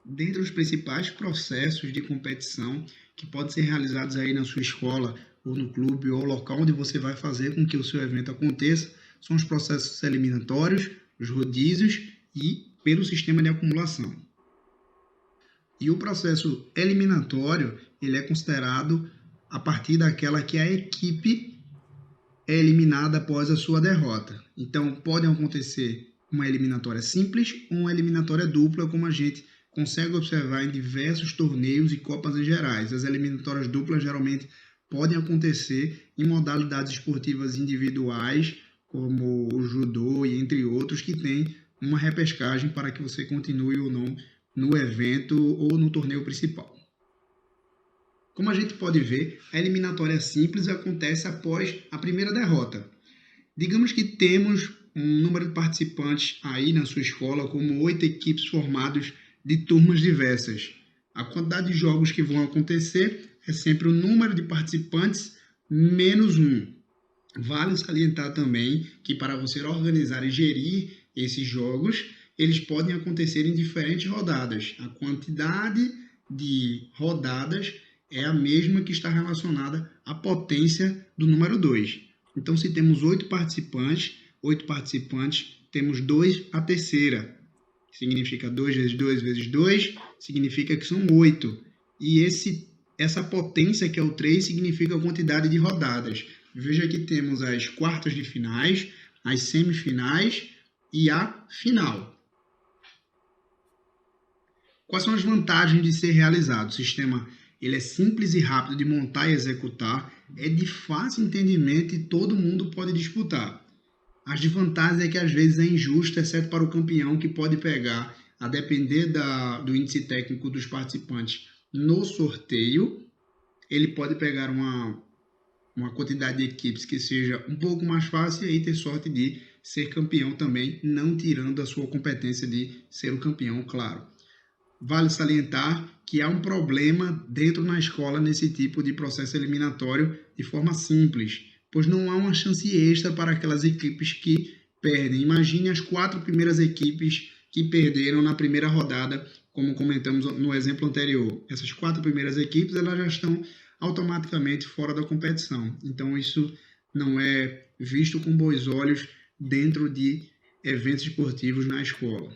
dentre os principais processos de competição que podem ser realizados aí na sua escola, ou no clube, ou local onde você vai fazer com que o seu evento aconteça, são os processos eliminatórios, os rodízios e pelo sistema de acumulação. E o processo eliminatório, ele é considerado a partir daquela que a equipe é eliminada após a sua derrota. Então, podem acontecer uma eliminatória simples ou uma eliminatória dupla, como a gente consegue observar em diversos torneios e copas em gerais. As eliminatórias duplas geralmente podem acontecer em modalidades esportivas individuais, como o judô e entre outros, que tem uma repescagem para que você continue ou não no evento ou no torneio principal. Como a gente pode ver, a eliminatória simples acontece após a primeira derrota. Digamos que temos um número de participantes aí na sua escola, como 8 equipes formadas de turmas diversas. A quantidade de jogos que vão acontecer é sempre o número de participantes menos 1. Vale salientar também que para você organizar e gerir esses jogos, eles podem acontecer em diferentes rodadas. A quantidade de rodadas é a mesma que está relacionada à potência do número 2. Então, se temos 8 participantes, temos 2 a terceira. Significa 2 vezes 2 vezes 2, significa que são 8. E essa potência, que é o 3, significa a quantidade de rodadas. Veja que temos as quartas de finais, as semifinais e a final. Quais são as vantagens de ser realizado? O sistema ele é simples e rápido de montar e executar, é de fácil entendimento e todo mundo pode disputar. As desvantagens é que às vezes é injusto, exceto para o campeão, que pode pegar, a depender do índice técnico dos participantes no sorteio, ele pode pegar uma quantidade de equipes que seja um pouco mais fácil e aí ter sorte de ser campeão também, não tirando a sua competência de ser o campeão, claro. Vale salientar que há um problema dentro da escola nesse tipo de processo eliminatório de forma simples, pois não há uma chance extra para aquelas equipes que perdem. Imagine as 4 primeiras equipes que perderam na primeira rodada, como comentamos no exemplo anterior. Essas 4 primeiras equipes elas já estão automaticamente fora da competição. Então isso não é visto com bons olhos dentro de eventos esportivos na escola.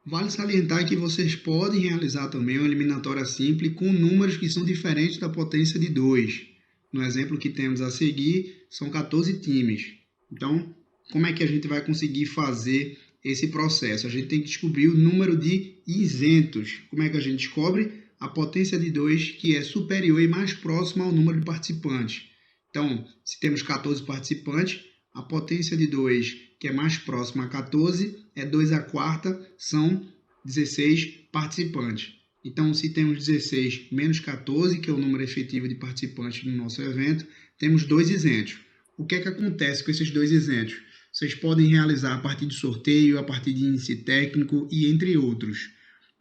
Vale salientar que vocês podem realizar também uma eliminatória simples com números que são diferentes da potência de 2. No exemplo que temos a seguir, são 14 times. Então, como é que a gente vai conseguir fazer esse processo? A gente tem que descobrir o número de isentos. Como é que a gente descobre? A potência de 2, que é superior e mais próxima ao número de participantes. Então, se temos 14 participantes, a potência de 2, que é mais próxima a 14, é 2 a quarta, são 16 participantes. Então, se temos 16 menos 14, que é o número efetivo de participantes no nosso evento, temos 2 isentos. O que é que acontece com esses 2 isentos? Vocês podem realizar a partir de sorteio, a partir de índice técnico e entre outros.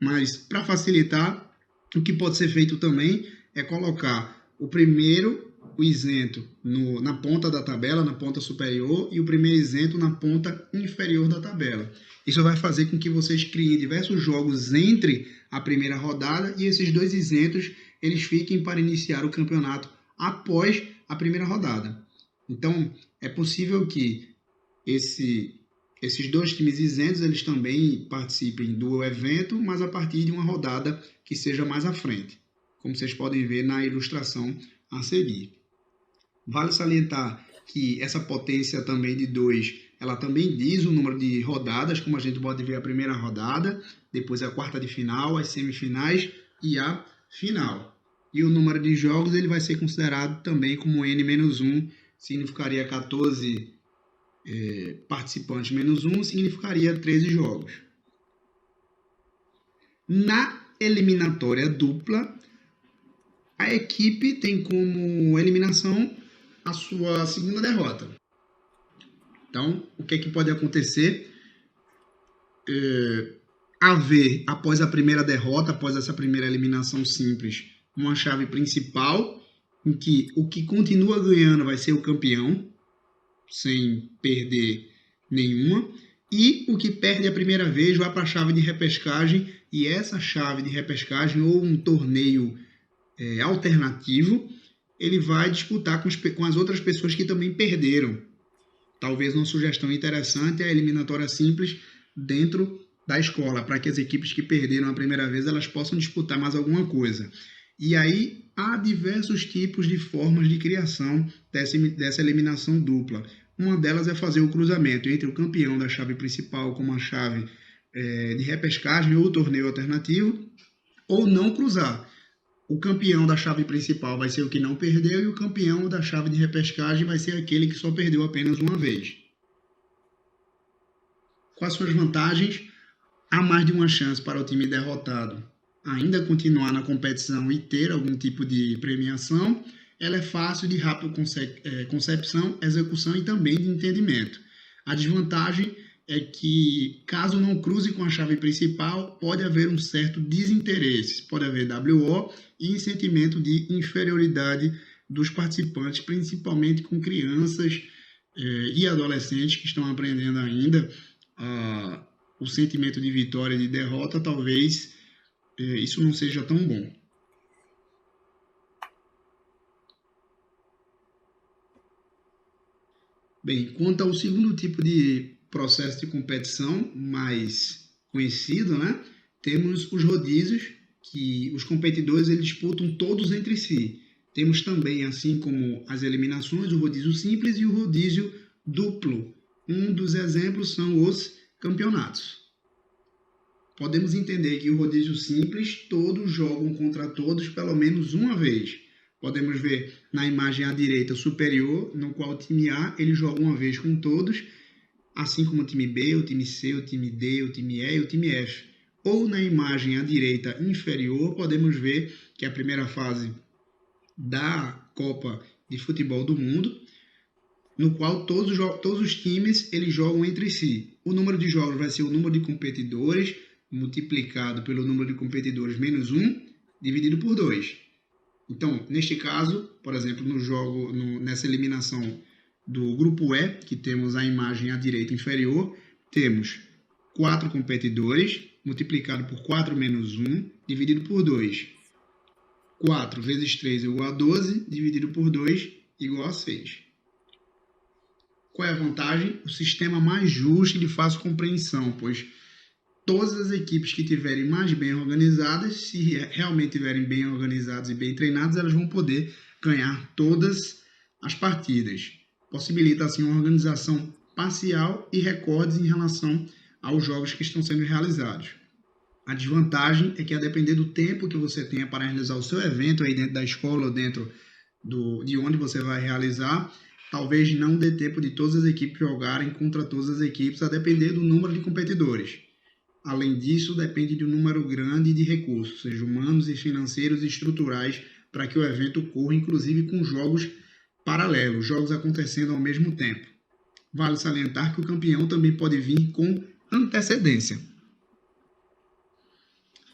Mas, para facilitar, o que pode ser feito também é colocar o isento na ponta da tabela, na ponta superior, e o primeiro isento na ponta inferior da tabela. Isso vai fazer com que vocês criem diversos jogos entre a primeira rodada e esses 2 isentos eles fiquem para iniciar o campeonato após a primeira rodada. Então, é possível que esses 2 times isentos eles também participem do evento, mas a partir de uma rodada que seja mais à frente, como vocês podem ver na ilustração a seguir. Vale salientar que essa potência também de 2, ela também diz o número de rodadas, como a gente pode ver a primeira rodada, depois a quarta de final, as semifinais e a final. E o número de jogos ele vai ser considerado também como N-1, significaria 14 participantes menos 1, significaria 13 jogos. Na eliminatória dupla, a equipe tem como eliminação a sua segunda derrota. Então, o que é que pode acontecer? Haver, após a primeira derrota, após essa primeira eliminação simples, uma chave principal, em que o que continua ganhando vai ser o campeão, sem perder nenhuma, E o que perde a primeira vez vai para a chave de repescagem, e essa chave de repescagem ou um torneio alternativo, ele vai disputar com as outras pessoas que também perderam. Talvez uma sugestão interessante é a eliminatória simples dentro da escola, para que as equipes que perderam a primeira vez elas possam disputar mais alguma coisa. E aí há diversos tipos de formas de criação dessa eliminação dupla. Uma delas é fazer o cruzamento entre o campeão da chave principal com uma chave de repescagem ou torneio alternativo, ou não cruzar. O campeão da chave principal vai ser o que não perdeu e o campeão da chave de repescagem vai ser aquele que só perdeu apenas uma vez. Quais são as vantagens? Há mais de uma chance para o time derrotado ainda continuar na competição e ter algum tipo de premiação. Ela é fácil, de rápida concepção, execução e também de entendimento. A desvantagem é que, caso não cruze com a chave principal, pode haver um certo desinteresse, pode haver WO e sentimento de inferioridade dos participantes, principalmente com crianças e adolescentes que estão aprendendo ainda o sentimento de vitória e de derrota. Talvez isso não seja tão bom. Bem, quanto ao segundo tipo de processo de competição mais conhecido, né? Temos os rodízios, que os competidores eles disputam todos entre si. Temos também, assim como as eliminações, o rodízio simples e o rodízio duplo. Um dos exemplos são os campeonatos. Podemos entender que o rodízio simples, todos jogam contra todos pelo menos uma vez. Podemos ver na imagem à direita superior, no qual o time A ele joga uma vez com todos, assim como o time B, o time C, o time D, o time E e o time F. Ou na imagem à direita inferior, podemos ver que é a primeira fase da Copa de Futebol do Mundo, no qual todos os times eles jogam entre si. O número de jogos vai ser o número de competidores multiplicado pelo número de competidores menos 1, dividido por 2. Então, neste caso, por exemplo, nessa eliminação do grupo E, que temos a imagem à direita inferior, temos 4 competidores, multiplicado por 4 menos 1, dividido por 2. 4 vezes 3 é igual a 12, dividido por 2 igual a 6. Qual é a vantagem? O sistema mais justo e de fácil compreensão, pois todas as equipes que estiverem mais bem organizadas, se realmente estiverem bem organizadas e bem treinadas, elas vão poder ganhar todas as partidas. Possibilita, assim, uma organização parcial e recordes em relação aos jogos que estão sendo realizados. A desvantagem é que, a depender do tempo que você tenha para realizar o seu evento aí dentro da escola ou dentro de onde você vai realizar, talvez não dê tempo de todas as equipes jogarem contra todas as equipes, a depender do número de competidores. Além disso, depende de um número grande de recursos, seja humanos e financeiros e estruturais, para que o evento ocorra, inclusive com jogos paralelos, jogos acontecendo ao mesmo tempo. Vale salientar que o campeão também pode vir com antecedência.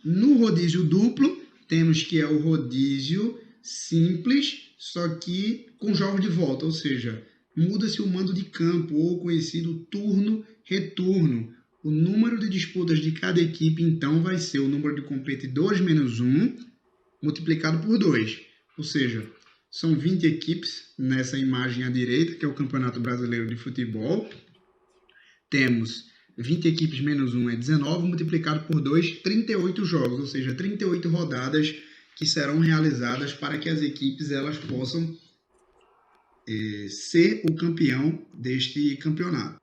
No rodízio duplo, temos que é o rodízio simples, só que com jogos de volta, ou seja, muda-se o mando de campo, ou conhecido turno-retorno. O número de disputas de cada equipe, então, vai ser o número de competidores menos 1, multiplicado por 2. Ou seja, são 20 equipes nessa imagem à direita, que é o Campeonato Brasileiro de Futebol. Temos 20 equipes menos 1 é 19, multiplicado por 2, 38 jogos, ou seja, 38 rodadas que serão realizadas para que as equipes elas possam ser o campeão deste campeonato.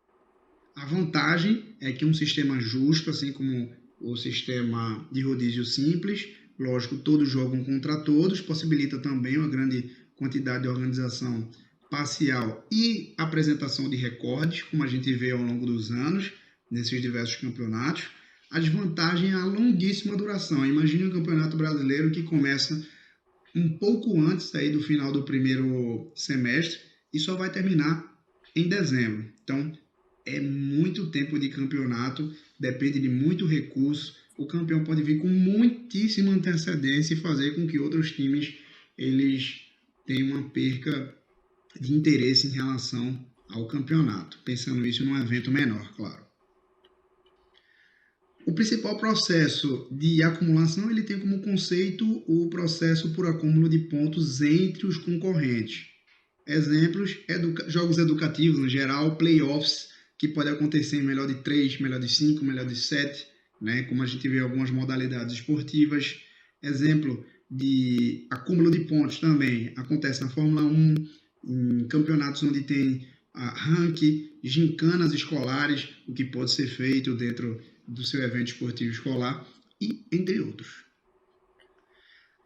A vantagem é que um sistema justo, assim como o sistema de rodízio simples, lógico, todos jogam contra todos, possibilita também uma grande quantidade de organização parcial e apresentação de recordes, como a gente vê ao longo dos anos, nesses diversos campeonatos. A desvantagem é a longuíssima duração. Imagine um campeonato brasileiro que começa um pouco antes aí do final do primeiro semestre e só vai terminar em dezembro. Então, é muito tempo de campeonato, depende de muito recurso. O campeão pode vir com muitíssima antecedência e fazer com que outros times eles tenham uma perca de interesse em relação ao campeonato. Pensando isso num evento menor, claro. O principal processo de acumulação, ele tem como conceito o processo por acúmulo de pontos entre os concorrentes. Exemplos, jogos educativos, no geral, playoffs, que pode acontecer em melhor de 3, melhor de 5, melhor de 7, né? Como a gente vê em algumas modalidades esportivas. Exemplo de acúmulo de pontos também acontece na Fórmula 1, em campeonatos onde tem ranking, gincanas escolares, o que pode ser feito dentro do seu evento esportivo escolar, e entre outros.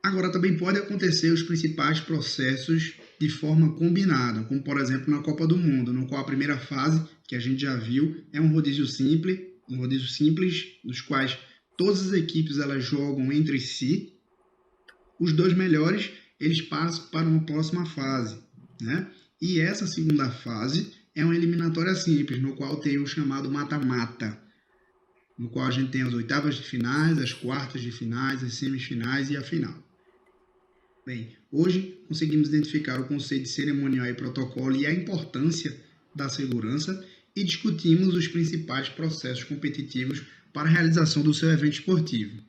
Agora, também pode acontecer os principais processos de forma combinada, como por exemplo na Copa do Mundo, no qual a primeira fase, que a gente já viu, é um rodízio simples, nos quais todas as equipes elas jogam entre si. Os dois melhores eles passam para uma próxima fase, né? E essa segunda fase é uma eliminatória simples, no qual tem o chamado mata-mata, no qual a gente tem as oitavas de finais, as quartas de finais, as semifinais e a final. Bem, hoje conseguimos identificar o conceito de cerimonial e protocolo e a importância da segurança e discutimos os principais processos competitivos para a realização do seu evento esportivo.